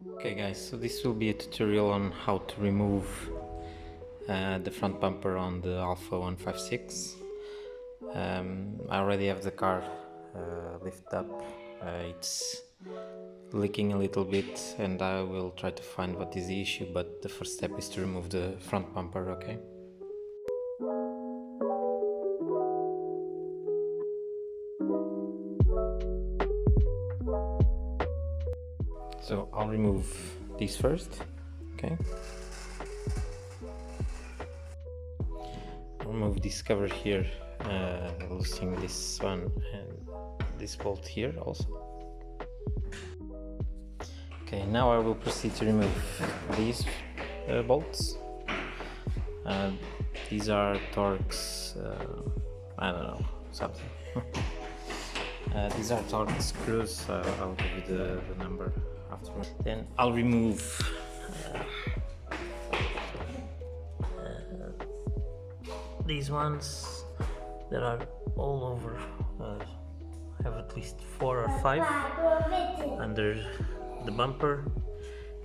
Okay guys, so this will be a tutorial on how to remove the front bumper on the Alfa 156. I already have the car lifted up. It's leaking a little bit and I will try to find what is the issue, but the first step is to remove the front bumper, okay? So I'll remove these first, okay? I'll remove this cover here, loosening this one and this bolt here also. Okay, now I will proceed to remove these bolts. These are Torx, I don't know, something. These are Torx screws, I'll give you the number afterwards. Then I'll remove these ones that are all over. I have at least 4 or 5 under the bumper,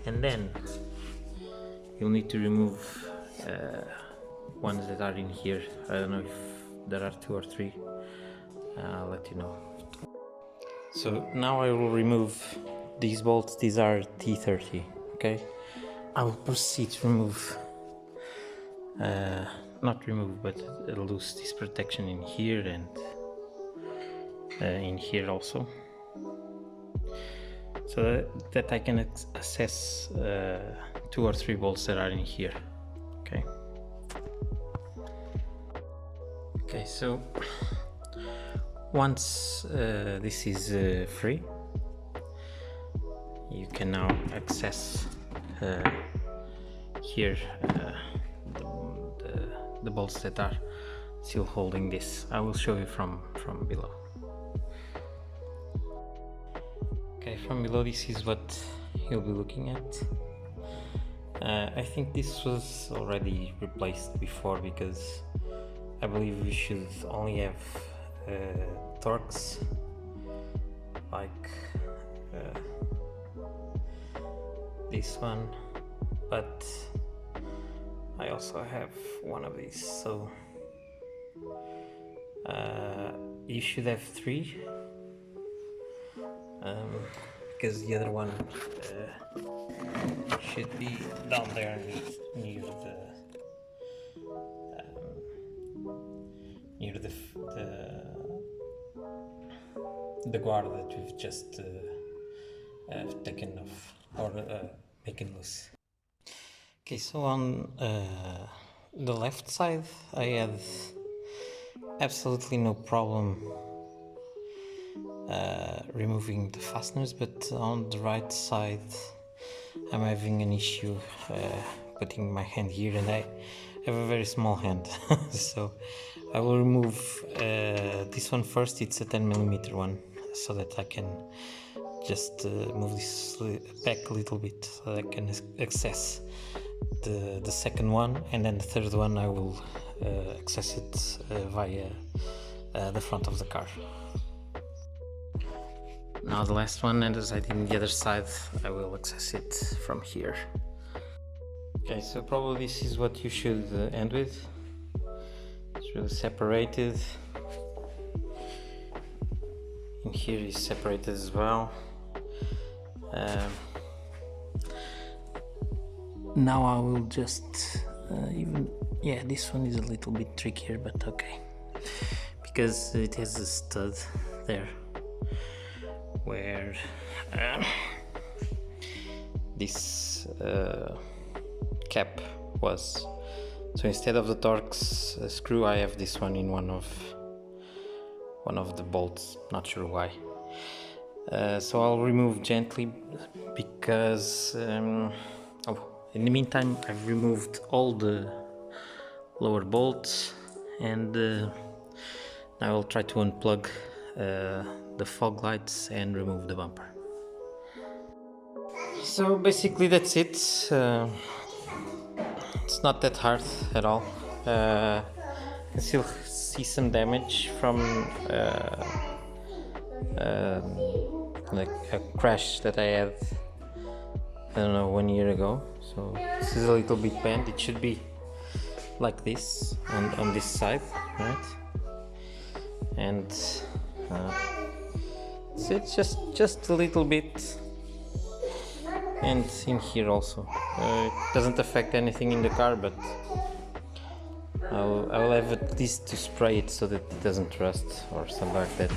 and then you'll need to remove ones that are in here. I don't know if there are 2 or 3. I'll let you know. So now I will remove these bolts. These are T30, okay? I will proceed to remove, not remove, but loose this protection in here and in here also, so that I can access 2 or 3 bolts that are in here, okay? Okay, so once this is free, you can now access here the bolts that are still holding this. I will show you from below. Okay, from below this is what you'll be looking at. I think this was already replaced before, because I believe we should only have Torx like this one, but I also have one of these, so you should have 3, because the other one should be down there near the guard that we've just taken off, or making loose. Okay, so on the left side I had absolutely no problem removing the fasteners, but on the right side I'm having an issue putting my hand here, and I have a very small hand. So I will remove this one first. It's a 10mm one, so that I can just move this back a little bit so that I can access the second one, and then the third one I will access it via the front of the car. Now the last one, and as I did on the other side, I will access it from here. Okay, so probably this is what you should end with. It's really separated. In here is separated as well. Now I will just this one is a little bit trickier, but okay, because it has a stud there where this cap was. So instead of the Torx screw, I have this one in one of the bolts, not sure why. So I'll remove gently, because in the meantime I've removed all the lower bolts, and I will try to unplug the fog lights and remove the bumper. So basically that's it. It's not that hard at all. I can still see some damage from like a crash that I had I don't know, 1 year ago. So this is a little bit bent. It should be like this on this side, right? And so it's just a little bit, and in here also. It doesn't affect anything in the car, but I'll have at least to spray it so that it doesn't rust or something like that.